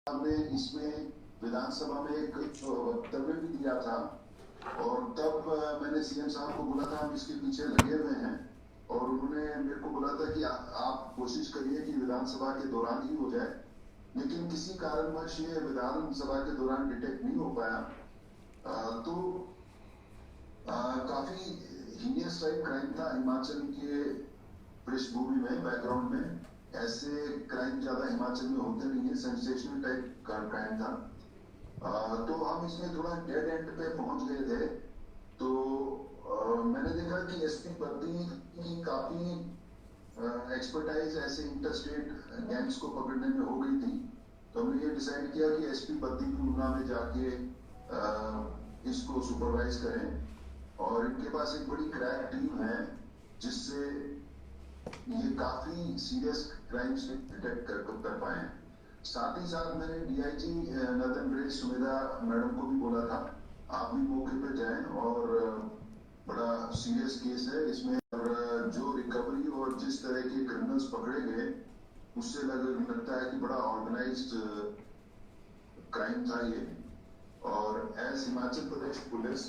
हमने इसमें विधानसभा में एक वक्तव्य भी दिया था और तब मैंने सीएम साहब को बोला था हम इसके पीछे लगे हुए हैं और उन्होंने मेरे को बोला था कि आप कोशिश करिए कि विधानसभा के दौरान ही हो जाए, लेकिन किसी कारणवश ये विधानसभा के दौरान डिटेक्ट नहीं हो पाया। तो काफी हीनियस टाइप क्राइम था हिमाचल के पृष्ठभूमि में, बैकग्राउंड में। ऐसे क्राइम ज्यादा हिमाचल में होते नहीं है, सेंसेशनल टाइप का क्राइम था। तो हम इसमें थोड़ा डेड एंड पे पहुंच गए थे। तो मैंने देखा कि एसपी बद्दी की काफी एक्सपर्टाइज ऐसे इंटरस्टेट गैंग्स को पकड़ने में हो गई थी। तो हमने ये डिसाइड किया कि एसपी बद्दी ऊना में जाके इसको सुपरवाइज करें और इनके पास एक बड़ी क्रैक टीम है जिससे ये काफी सीरियस क्राइम्स डिटेक्ट कर पाए हैं। साथ ही साथ मैंने DIG northern grace Sumedha madam को भी बोला था आप भी मौके पे जाएं और बड़ा सीरियस केस है इसमें, और जो रिकवरी और जिस तरह के क्रिमिनल्स पकड़े गए उससे लगता है कि बड़ा ऑर्गेनाइज्ड क्राइम था ये। और एज हिमाचल प्रदेश पुलिस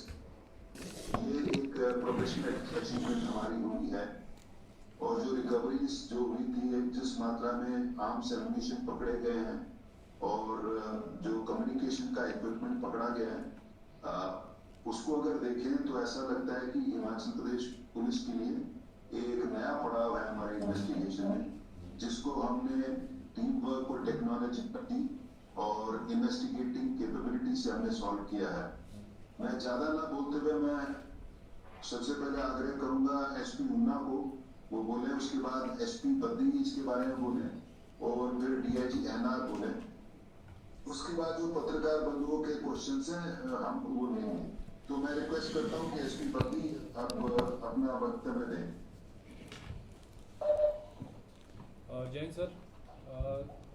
ये एक प्रोफेशनल अचीवमेंट हमारी हुई है। और जो रिकवरीज जो हुई थी, जिस मात्रा में आर्म्स एम्यूनिशन पकड़े गए हैं और जो कम्युनिकेशन का इक्विपमेंट पकड़ा गया है, उसको अगर देखें तो ऐसा लगता है कि हिमाचल प्रदेश पुलिस के लिए एक नया पड़ाव है हमारे इन्वेस्टिगेशन में, जिसको हमने टीम वर्क और टेक्नोलॉजी दी और इन्वेस्टिगेटिंग कैपेबिलिटी से हमने सॉल्व किया है। मैं ज्यादा ना बोलते हुए मैं सबसे पहले आग्रह करूंगा एसपी ऊना को वो बोले, उसके बाद एसपी बद्दी इसके बारे में बोले और फिर डीआईजी एनआर बोले। उसके बाद जो पत्रकार बंधुओं के क्वेश्चंस हैं हम वो लेंगे। तो मैं रिक्वेस्ट करता हूं कि एसपी बद्दी अब अपना वक्तव्य दें। जैन सर,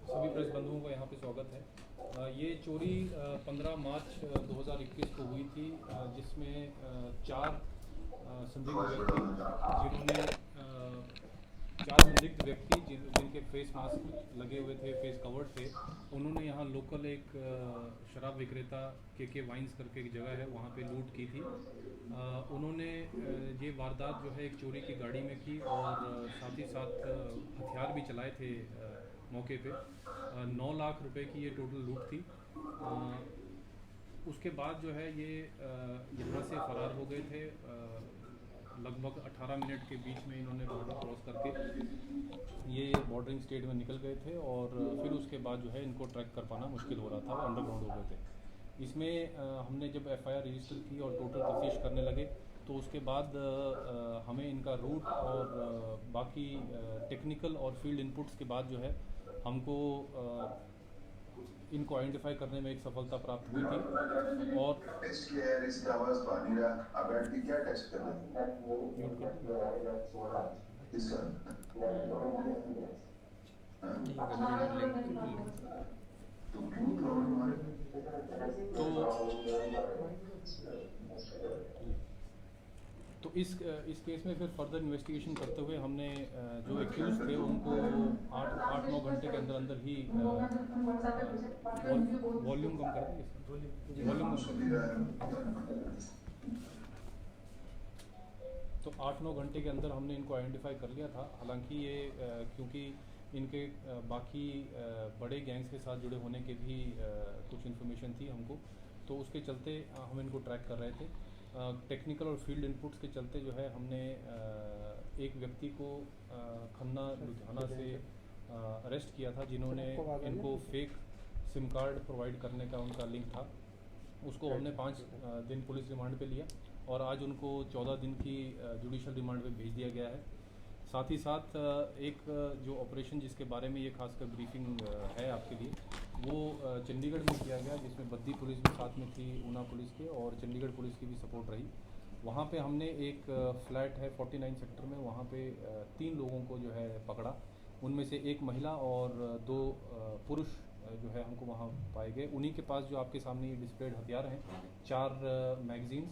सभी प्रेस बंधुओं का यहाँ पे स्वागत है। ये चोरी 15 मार्च 2021 को हुई थी, जिसमें 4 संदिग्ध व्यक्ति जिनके फेस मास्क लगे हुए थे, फेस कवर्ड थे, उन्होंने यहाँ लोकल एक शराब विक्रेता के वाइन्स करके एक जगह है वहाँ पे लूट की थी। उन्होंने ये वारदात जो है एक चोरी की गाड़ी में की और साथ ही साथ हथियार भी चलाए थे मौके पे। 9 लाख रुपए की ये टोटल लूट थी। उसके बाद जो है ये यहाँ से फरार हो गए थे। लगभग 18 मिनट के बीच में इन्होंने बॉर्डर क्रॉस करके ये बॉर्डरिंग स्टेट में निकल गए थे और फिर उसके बाद जो है इनको ट्रैक कर पाना मुश्किल हो रहा था, अंडरग्राउंड हो गए थे। इसमें हमने जब एफआईआर रजिस्टर की और टोटल तफ्तीश करने लगे तो उसके बाद हमें इनका रूट और बाकी टेक्निकल और फील्ड इनपुट्स के बाद जो है हमको इनको आइडेंटिफाई करने में एक सफलता प्राप्त हुई थी। और टेस्ट किया है, इसकी आवाज तो आ नहीं रहा, आप बैठ के क्या टेस्ट कर रहे हैं? इसका तो क्यों प्रॉब्लम आ रही तो इस केस में फिर फर्दर इन्वेस्टिगेशन करते हुए हमने जो एक्यूज थे उनको 8-9 घंटे के अंदर ही वॉल्यूम कम कर देंगे, वॉल्यूम तो 8-9 घंटे के अंदर हमने इनको आइडेंटिफाई कर लिया था। हालांकि ये क्योंकि इनके बाकी बड़े गैंग्स के साथ जुड़े होने के भी कुछ इन्फॉर्मेशन थी हमको, तो उसके चलते हम इनको ट्रैक कर रहे थे। टेक्निकल और फील्ड इनपुट्स के चलते जो है हमने एक व्यक्ति को खन्ना लुधियाना से अरेस्ट किया था, जिन्होंने इनको फेक सिम कार्ड प्रोवाइड करने का उनका लिंक था। उसको हमने 5 दिन पुलिस रिमांड पे लिया और आज उनको 14 दिन की जुडिशियल रिमांड पे भेज दिया गया है। साथ ही साथ एक जो ऑपरेशन जिसके बारे में ये खासकर ब्रीफिंग है आपके लिए, वो चंडीगढ़ में किया गया, जिसमें बद्दी पुलिस भी साथ में थी, ऊना पुलिस के और चंडीगढ़ पुलिस की भी सपोर्ट रही। वहाँ पे हमने एक फ्लैट है 49 सेक्टर में, वहाँ पे 3 लोगों को जो है पकड़ा। उनमें से एक महिला और 2 पुरुष जो है हमको वहाँ पाए गए। उन्हीं के पास जो आपके सामने ये डिस्प्लेड हथियार हैं, 4 मैगजीन्स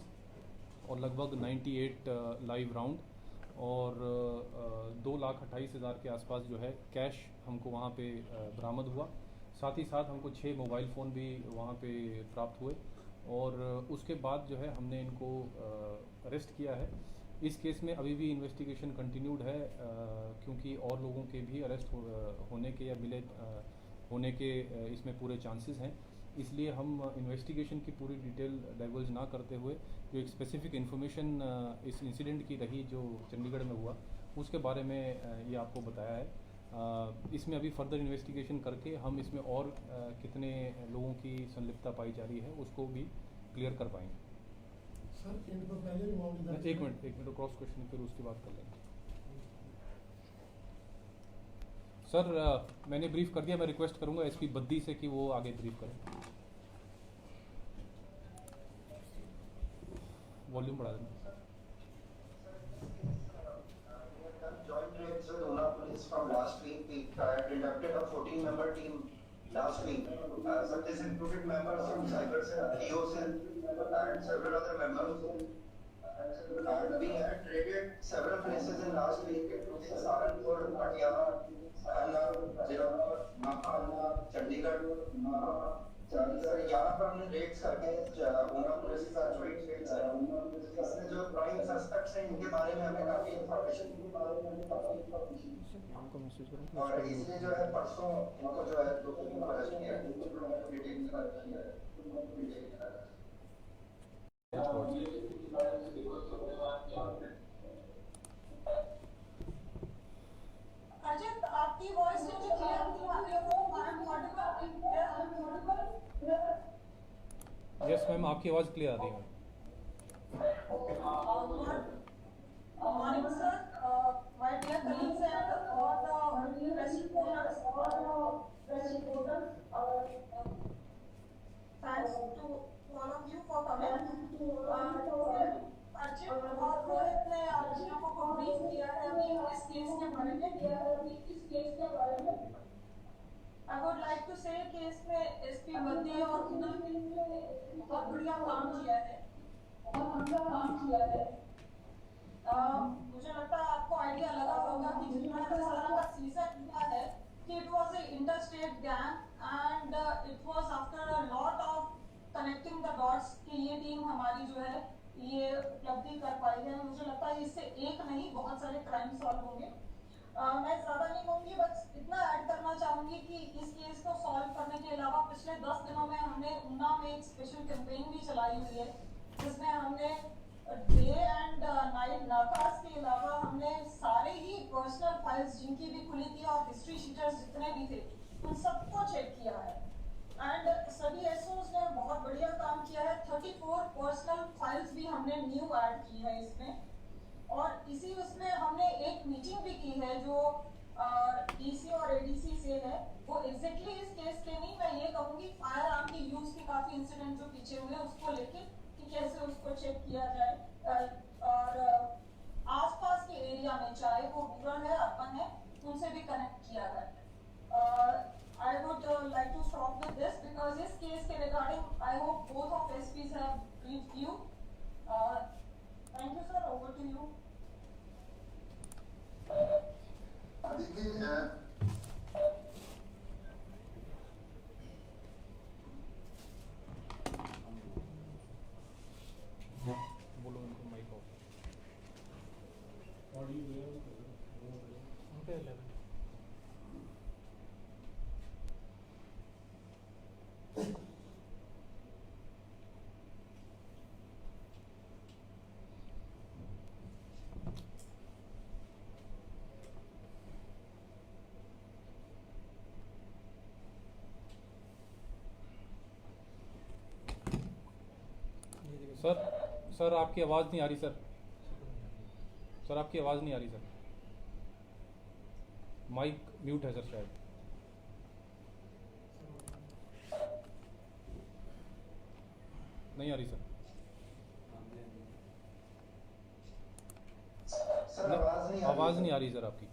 और लगभग 98 लाइव राउंड और 2,28,000 के आसपास जो है कैश हमको वहाँ पे बरामद हुआ। साथ ही साथ हमको 6 मोबाइल फ़ोन भी वहाँ पे प्राप्त हुए और उसके बाद जो है हमने इनको अरेस्ट किया है। इस केस में अभी भी इन्वेस्टिगेशन कंटिन्यूड है क्योंकि और लोगों के भी अरेस्ट होने के या मिले होने के इसमें पूरे चांसेस हैं। इसलिए हम इन्वेस्टिगेशन की पूरी डिटेल डाइवर्ज ना करते हुए जो एक स्पेसिफिक इन्फॉर्मेशन इस इंसिडेंट की रही जो चंडीगढ़ में हुआ उसके बारे में ये आपको बताया है। इसमें अभी फर्दर इन्वेस्टिगेशन करके हम इसमें और कितने लोगों की संलिप्तता पाई जा रही है उसको भी क्लियर कर पाएंगे। सर इनको पहले भी मामले एक मिनट क्रॉस क्वेश्चन फिर उसकी बात कर लेंगे। सर मैंने ब्रीफ कर दिया, मैं रिक्वेस्ट करूंगा एसपी बद्दी से कि वो आगे ब्रीफ करें। वॉल्यूम बढ़ा दें। Joint raids with Una police from last week. We conducted a 14-member team last week. So this included members from Cyber Cell, EO Cell, and several other members. And we had raided several places in last week, including Saharanpur, Patiala, Anna, Jaipur, Makana, Chandigarh. Sir यहाँ पर हमने Reds करके Una police का joint Reds है। इसमें जो prime suspects हैं इनके बारे में हमें काफी इंफॉर्मेशन और इसलिए जो है परसों इनको जो है दो दिन अरेस्ट किया है। अजित आपकी वॉइस मुझे क्लियर नहीं आ रही है। यस मैम, आपकी आवाज़ क्लियर आ रही है। Morning sir, my dear colleagues and all the press reporters, thanks to all of you for coming. Archit और रोहित ने आप लोगों को ब्रीफ किया है अभी इस केस के बारे में। I would like to say कि इसमें एसपी बद्दी और ऊना ने बहुत बढ़िया काम किया है। मुझे लगता है आपको आइडिया लगा होगा कि जितना सारा का सीजन हुआ है कि it was a interstate gang and it was after a lot of connecting the dots कि ये टीम हमारी जो है ये उपलब्धि कर पाई है। मुझे लगता है इससे एक नहीं बहुत सारे क्राइम सॉल्व होंगे। मैं ज्यादा नहीं कहूंगी, बस इतना ऐड करना चाहूंगी कि इस केस को सॉल्व करने के अलावा पिछले 10 दिनों में हमने ऊना में एक स्पेशल कैंपेन भी चलाई हुई है जिसमें हमने डे एंड नाइट नाकास के अलावा हमने सारे ही पर्सनल फाइल्स जिनकी भी खुली थी और हिस्ट्री शीटर्स जितने भी थे उन सबको चेक किया है एंड सभी एसओस ने बहुत बढ़िया काम किया है। 34 पर्सनल फाइल्स भी हमने न्यू ऐड की है इसमें और इसी उसमें हमने एक मीटिंग भी की है जो डीसी और एडीसी से है। वो एग्जैक्टली इस केस के नहीं, मैं ये कहूंगी फायर आर्म की यूज के काफी इंसिडेंट जो पीछे हुए उसको लेके कि कैसे उसको चेक किया जाए और आसपास के एरिया में चाहे वो रूरल है अर्बन है उनसे भी कनेक्ट किया जाए। I would like to stop with this because this case के regarding I hope both of SPs have briefed you. Thank you sir, over to you. देखिए बोलो उनको माइक ऑफ। सर आपकी आवाज़ नहीं आ रही सर आपकी आवाज़ नहीं आ रही सर। माइक म्यूट है सर शायद। नहीं आ रही सर। आवाज़ नहीं आ रही सर आपकी।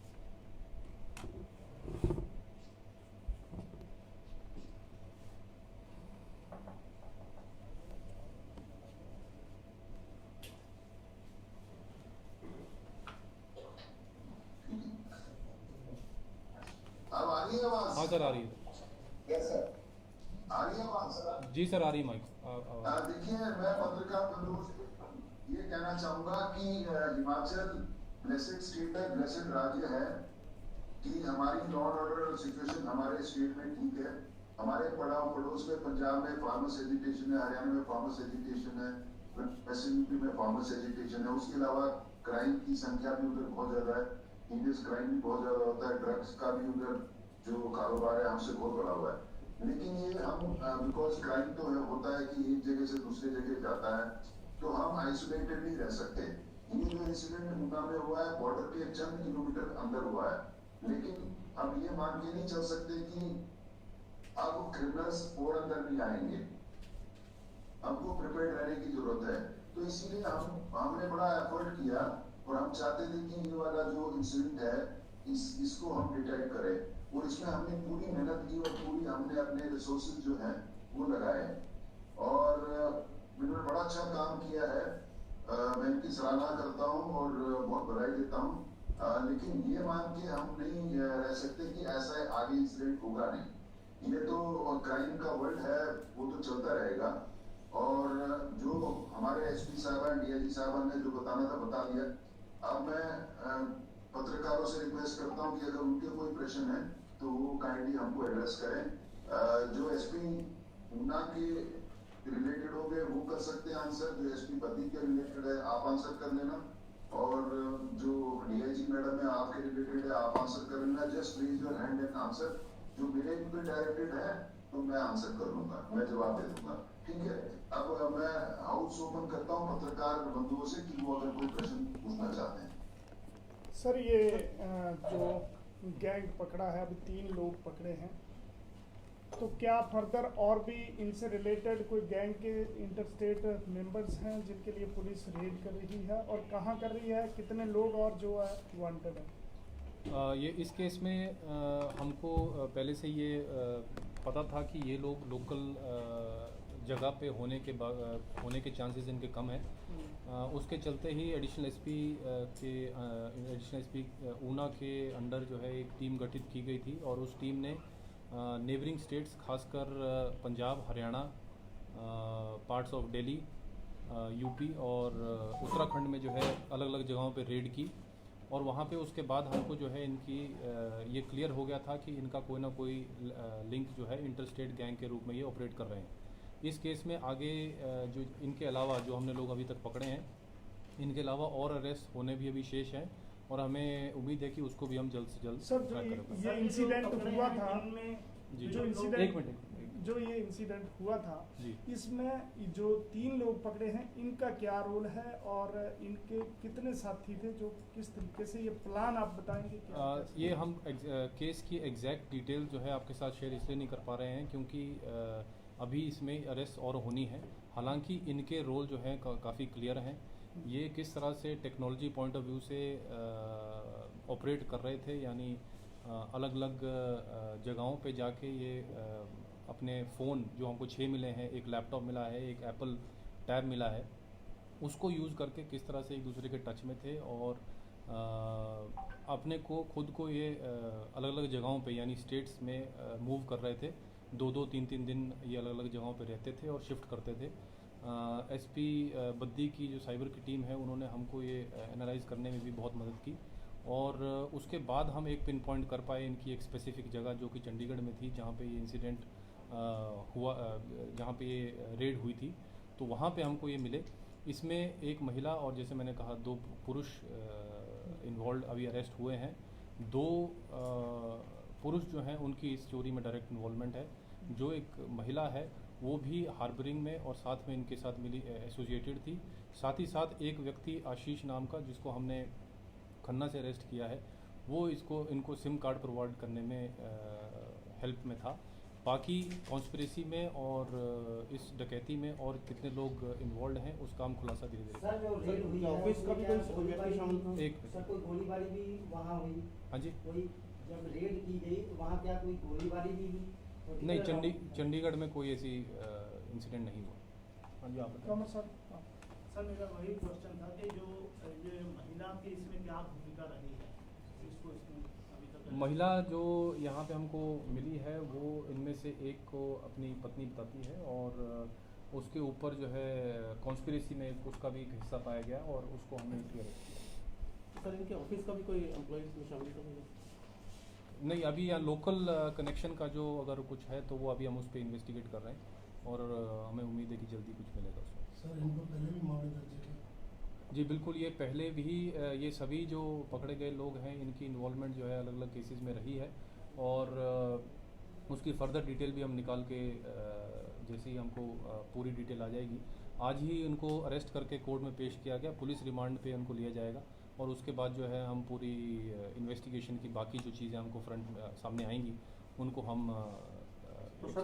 अब आ रही है आवाज? हाँ सर आ रही है। Yes sir. जी सर, आ रही माइक। देखिए, मैं पत्रकार बंधुओं से ये कहना चाहूंगा कि हिमाचल ब्लेसेड स्टेट है, ब्लेसेड राज्य है कि हमारी लॉ एंड ऑर्डर सिचुएशन हमारे स्टेट में ठीक है। हमारे पड़ोस में पंजाब में फार्मर्स एजिटेशन है, हरियाणा में फार्मर्स एजिटेशन है, वेस्टर्न यूपी में फार्मर्स एजिटेशन है। उसके अलावा क्राइम की संख्या भी उधर बहुत ज्यादा है, हीनियस क्राइम भी बहुत ज्यादा होता है, ड्रग्स का भी उधर जो कारोबार है हमसे बहुत बड़ा हुआ है। लेकिन ये हम बिकॉज क्राइम तो है, होता है कि एक जगह से दूसरी जगह जाता है, तो हम आइसोलेटेड नहीं रह सकते। ये जो इंसिडेंट ऊना में हुआ है बॉर्डर के चंद किलोमीटर अंदर हुआ है, लेकिन हम ये मान के नहीं चल सकते कि अब क्रिमिनल्स और अंदर नहीं आएंगे। हमको प्रिपेयर रहने की जरूरत है। तो इसीलिए हमने बड़ा एफर्ट किया और हम चाहते थे कि ये वाला जो इंसिडेंट है इसको हम डिटेक्ट करें, और इसमें हमने पूरी मेहनत की और पूरी हमने अपने रिसोर्सेज जो हैं वो लगाए और इन्होंने बड़ा अच्छा काम किया है। मैं इनकी सराहना करता हूं और बहुत बधाई देता हूं। लेकिन ये मान के हम नहीं रह सकते कि ऐसा आगे इंसिडेंट होगा नहीं। ये तो क्राइम का वर्ल्ड है, वो तो चलता रहेगा। और जो हमारे एसपी साहब डीआईजी साहब ने जो बताना था बता दिया। अब मैं पत्रकारों से रिक्वेस्ट करता हूं कि अगर उनके कोई प्रश्न है तो वो काइंडली हमको एड्रेस करें। जो एसपी ऊना के रिलेटेड हो गए वो कर सकते हैं आंसर, जो एसपी बद्दी के रिलेटेड है आप आंसर कर लेना, और जो डीआईजी मैडम है आपके रिलेटेड है आप आंसर कर लेना। Just raise your hand and answer. जो मेरे पे डायरेक्टेड है तो मैं आंसर कर लूंगा, मैं जवाब दे दूंगा, ठीक है। अब मैं हाउस ओपन करता हूँ पत्रकार बंधुओं से कि वो अगर कोई प्रश्न पूछना चाहते हैं। सर ये जो गैंग पकड़ा है, अभी 3 लोग पकड़े हैं, तो क्या फर्दर और भी इनसे रिलेटेड कोई गैंग के इंटरस्टेट मेंबर्स हैं जिनके लिए पुलिस रेड कर रही है, और कहाँ कर रही है, कितने लोग और जो है वांटेड है? ये इस केस में हमको पहले से ये पता था कि ये लोग लोकल जगह पे होने के चांसेस इनके कम है। उसके चलते ही एडिशनल एसपी ऊना के अंडर जो है एक टीम गठित की गई थी, और उस टीम ने नेबरिंग स्टेट्स खासकर Punjab, Haryana, parts of Delhi, UP और उत्तराखंड में जो है अलग अलग जगहों पे रेड की। और वहाँ पे उसके बाद हमको जो है इनकी ये क्लियर हो गया था कि इनका कोई ना कोई लिंक जो है इंटरस्टेट गैंग के रूप में ये ऑपरेट कर रहे हैं। इस केस में आगे जो इनके अलावा जो हमने लोग अभी तक पकड़े हैं, इनके अलावा और अरेस्ट होने भी अभी शेष हैं, और हमें उम्मीद है कि उसको भी हम जल्द से जल्द सर जो ये इंसिडेंट हुआ था, जो ये इंसिडेंट हुआ था, इसमें जो 3 लोग पकड़े हैं इनका क्या रोल है और इनके कितने साथी थे, जो किस तरीके से ये प्लान आप बताएंगे क्या? ये हम केस की एग्जैक्ट डिटेल जो है आपके साथ शेयर इसलिए नहीं कर पा रहे हैं क्योंकि अभी इसमें अरेस्ट और होनी है। हालांकि इनके रोल जो है काफ़ी क्लियर हैं। ये किस तरह से टेक्नोलॉजी पॉइंट ऑफ व्यू से ऑपरेट कर रहे थे, यानी अलग अलग जगहों पे जाके ये अपने फ़ोन जो हमको 6 मिले हैं, एक लैपटॉप मिला है, एक एप्पल टैब मिला है, उसको यूज़ करके किस तरह से एक दूसरे के टच में थे और अपने को खुद को ये अलग अलग जगहों पे यानी स्टेट्स में मूव कर रहे थे। 2-2, 3-3 दिन ये अलग अलग जगहों पे रहते थे और शिफ्ट करते थे। एसपी बद्दी की जो साइबर की टीम है उन्होंने हमको ये एनालाइज करने में भी बहुत मदद की, और उसके बाद हम एक पिन पॉइंट कर पाए इनकी एक स्पेसिफिक जगह जो कि चंडीगढ़ में थी, जहाँ पे ये इंसिडेंट हुआ, जहाँ पे ये रेड हुई थी, तो वहाँ पे हमको ये मिले। इसमें एक महिला और जैसे मैंने कहा 2 पुरुष इन्वॉल्व अभी अरेस्ट हुए हैं। 2 पुरुष जो हैं उनकी इस चोरी में डायरेक्ट इन्वॉल्वमेंट है। जो एक महिला है वो भी हार्बरिंग में और साथ में इनके साथ मिली एसोसिएटेड थी। साथ ही साथ एक व्यक्ति आशीष नाम का, जिसको हमने खन्ना से अरेस्ट किया है, वो इनको सिम कार्ड प्रोवाइड करने में हेल्प में था। बाकी कॉन्स्पिरेसी में और इस डकैती में और कितने लोग इन्वॉल्व हैं उसका हम खुलासा धीरे धीरे। सर जो रेड हुई है, ऑफिस का भी कोई व्यक्ति शामिल था? एक सर कोई गोलीबारी भी वहाँ हुई? हाँ जी, कोई जब रेड की गई तो वहाँ क्या कोई गोलीबारी भी हुई? नहीं, चंडीगढ़ में कोई ऐसी इंसिडेंट नहीं हुआ। हाँ जी, आप कमर सर। सर मेरा वही क्वेश्चन था कि जो ये महिला की इसमें क्या भूमिका रही है, इसको इसमें अभी तक महिला जो यहाँ पे हमको मिली है वो इनमें से एक को अपनी पत्नी बताती है और उसके ऊपर जो है कॉन्स्पिरेसी में उसका भी एक हिस्सा पाया गया और उसको हमने इसलिए अरेस्ट किया। सर इनके ऑफिस का भी कोई एम्प्लॉय इसमें शामिल तो नहीं? नहीं, अभी यहाँ लोकल कनेक्शन का जो अगर कुछ है तो वो अभी हम उस पर इन्वेस्टिगेट कर रहे हैं और हमें उम्मीद है कि जल्दी कुछ मिलेगा उसमें। सर इनको पहले भी मामले दर्ज है? जी बिल्कुल, ये पहले भी ये सभी जो पकड़े गए लोग हैं इनकी इन्वॉल्वमेंट जो है अलग अलग केसेस में रही है और उसकी फर्दर डिटेल भी हम निकाल के जैसे ही हमको पूरी डिटेल आ जाएगी आज ही उनको अरेस्ट करके कोर्ट में पेश किया गया, पुलिस रिमांड पे उनको लिया जाएगा और उसके बाद जो है हम पूरी इन्वेस्टिगेशन की बाकी जो चीज़ें हमको फ्रंट सामने आएंगी उनको हम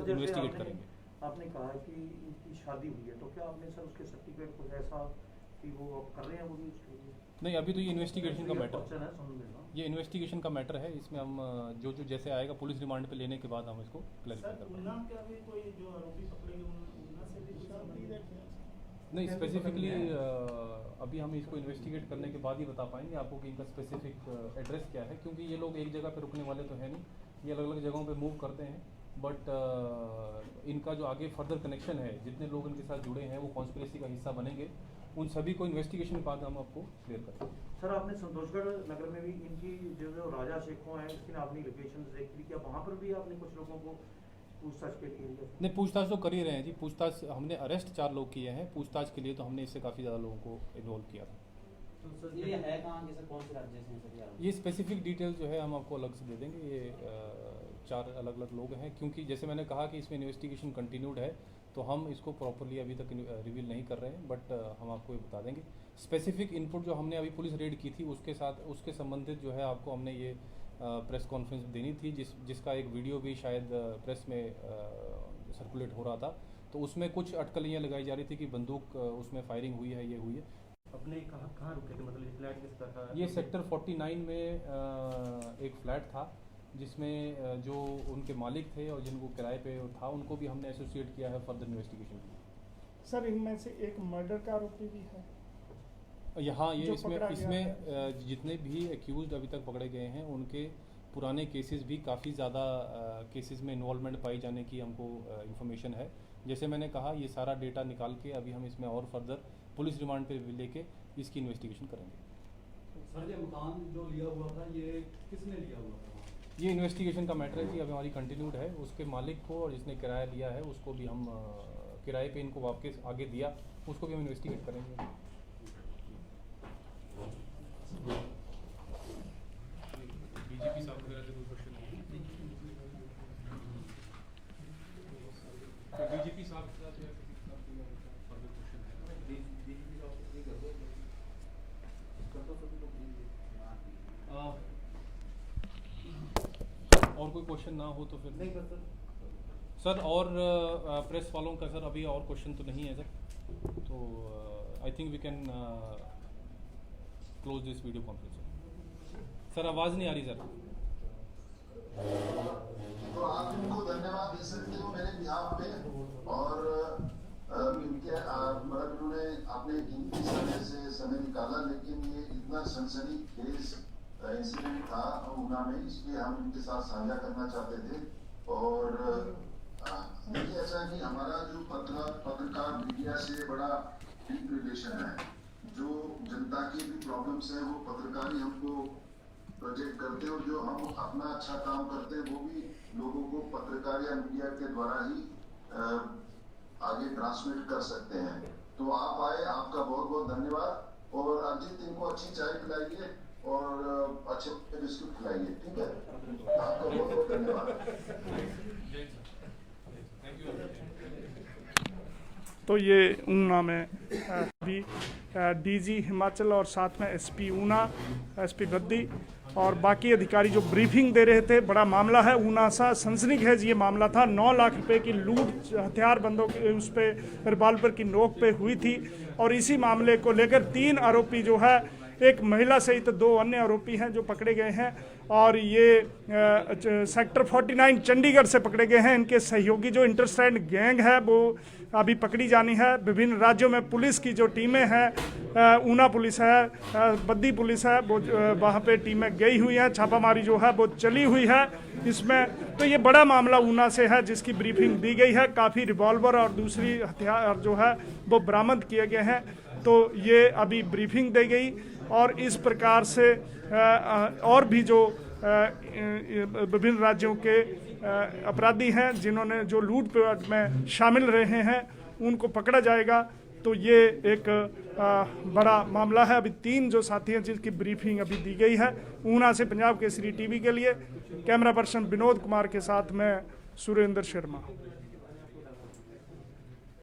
इन्वेस्टिगेट करेंगे। आपने कहा कि इनकी शादी हुई है तो क्या आपने सर उसके सर्टिफिकेट कुछ ऐसा कि वो आप कर रहे हैं वो भी उसके लिए? नहीं, अभी तो ये इन्वेस्टिगेशन का मैटर है, ये इन्वेस्टिगेशन का मैटर है, इसमें हम जो जैसे आएगा पुलिस रिमांड पे लेने के बाद हम इसको क्लैरिफाई कर पाएंगे। नहीं, स्पेसिफिकली अभी हम इसको इन्वेस्टिगेट करने के बाद ही बता पाएंगे आपको कि इनका स्पेसिफिक एड्रेस क्या है, क्योंकि ये लोग एक जगह पे रुकने वाले तो है नहीं, ये अलग अलग जगहों पे मूव करते हैं। बट इनका जो आगे फर्दर कनेक्शन है, जितने लोग इनके साथ जुड़े हैं वो कॉन्स्पिरेसी का हिस्सा बनेंगे, उन सभी को इन्वेस्टिगेशन के बाद हम आपको क्लियर करेंगे। सर आपने संतोषगढ़ नगर में भी इनकी जो राजा शेखों हैं इसकी आपने लोकेशन देखी, क्या वहाँ पर भी आपने कुछ लोगों को पूछताछ के लिए? नहीं, पूछताछ तो कर ही रहे हैं जी, पूछताछ हमने अरेस्ट 4 लोग किए हैं, पूछताछ के लिए तो हमने इससे काफ़ी ज़्यादा लोगों को इन्वॉल्व किया था। तो सर ये है कहाँ के, सर कौन से राज्य से हैं सर यार? ये स्पेसिफिक डिटेल जो है हम आपको अलग से दे देंगे, ये 4 अलग अलग लोग हैं, क्योंकि जैसे मैंने कहा कि इसमें इन्वेस्टिगेशन कंटिन्यूड है तो हम इसको प्रॉपरली अभी तक रिवील नहीं कर रहे हैं, बट हम आपको ये बता देंगे। स्पेसिफिक इनपुट जो हमने अभी पुलिस रेड की थी उसके संबंधित जो है आपको हमने ये प्रेस कॉन्फ्रेंस देनी थी, जिसका एक वीडियो भी शायद प्रेस में सर्कुलेट हो रहा था, तो उसमें कुछ अटकलियाँ लगाई जा रही थी कि बंदूक उसमें फायरिंग हुई है, ये हुई है। अपने कहाँ रुके थे, मतलब ये फ्लैट किस तरह का? ये सेक्टर 49 में एक फ्लैट था जिसमें जो उनके मालिक थे और जिनको किराए पे था उनको भी हमने एसोसिएट किया है फर्दर इन्वेस्टिगेशन के लिए। सर इनमें से एक मर्डर का आरोपी भी है? यहाँ ये इसमें जितने भी एक्यूज्ड अभी तक पकड़े गए हैं उनके पुराने केसेस भी काफ़ी ज़्यादा केसेस में इन्वॉल्वमेंट पाई जाने की हमको इन्फॉर्मेशन है। जैसे मैंने कहा, ये सारा डेटा निकाल के अभी हम इसमें और फर्दर पुलिस रिमांड पे लेके इसकी इन्वेस्टिगेशन करेंगे। सर ये मकान जो लिया हुआ था ये किसने लिया हुआ था? ये इन्वेस्टिगेशन का मैटर है कि अभी हमारी कंटिन्यूड है, उसके मालिक को और जिसने किराया लिया है उसको भी हम किराए पे इनको वापस आगे दिया, उसको भी हम इन्वेस्टिगेट करेंगे। बीजेपी साहब वगैरह से कोई क्वेश्चन है? तो बीजेपी साहब के साथ फर्दर क्वेश्चन है? बीजेपी साहब से कर दो और कोई क्वेश्चन ना हो तो फिर नहीं कर सर और प्रेस वालों का सर अभी और क्वेश्चन तो नहीं है सर, तो I think we can close this video conference. Sir आवाज़ नहीं आ रही सर। तो आप इनको धन्यवाद दे सकते हो मेरे बिहाफ पे, और इनके मतलब इन्होंने अपने कीमती समय से समय निकाला, लेकिन ये इतना सनसनीखेज इंसिडेंट था ऊना में, इसलिए हम इनके साथ साझा करना चाहते थे। और देखिए ऐसा है कि हमारा जो पत्रकार मीडिया से बड़ा डीप रिलेशन है, जो जनता की भी प्रॉब्लम्स है वो पत्रकार ही हमको प्रोजेक्ट करते हैं, और जो हम अपना अच्छा काम करते हैं वो भी लोगों को पत्रकार या मीडिया के द्वारा ही आगे ट्रांसमिट कर सकते हैं। तो आप आए, आपका बहुत बहुत धन्यवाद, और अजीत इनको अच्छी चाय पिलाइए और अच्छे बिस्कुट खिलाइए, ठीक है? आपका बहुत बहुत धन्यवाद। तो ये ऊना में भी डीजी हिमाचल और साथ में एसपी ऊना, एसपी गद्दी और बाकी अधिकारी जो ब्रीफिंग दे रहे थे। बड़ा मामला है ऊना सा, सनसनीखेज ये मामला था। 9 लाख रुपए की लूट हथियार बंदों के उस पर रिवाल्वर की नोक पे हुई थी, और इसी मामले को लेकर 3 आरोपी जो है एक महिला सहित 2 अन्य आरोपी हैं जो पकड़े गए हैं और ये सेक्टर 49 चंडीगढ़ से पकड़े गए हैं। इनके सहयोगी जो इंटरस्टेट गैंग है वो अभी पकड़ी जानी है। विभिन्न राज्यों में पुलिस की जो टीमें हैं, ऊना पुलिस है, बद्दी पुलिस है, वो वहाँ पे टीमें गई हुई हैं, छापामारी जो है वो चली हुई है इसमें। तो ये बड़ा मामला ऊना से है जिसकी ब्रीफिंग दी गई है। काफ़ी रिवॉल्वर और दूसरी हथियार जो है वो बरामद किए गए हैं। तो ये अभी ब्रीफिंग दी गई और इस प्रकार से और भी जो विभिन्न राज्यों के अपराधी हैं जिन्होंने जो लूटपाट में शामिल रहे हैं उनको पकड़ा जाएगा। तो ये एक बड़ा मामला है। अभी 3 जो साथी हैं जिनकी ब्रीफिंग अभी दी गई है। ऊना से पंजाब केसरी टीवी के लिए कैमरा पर्सन विनोद कुमार के साथ मैं सुरेंद्र शर्मा।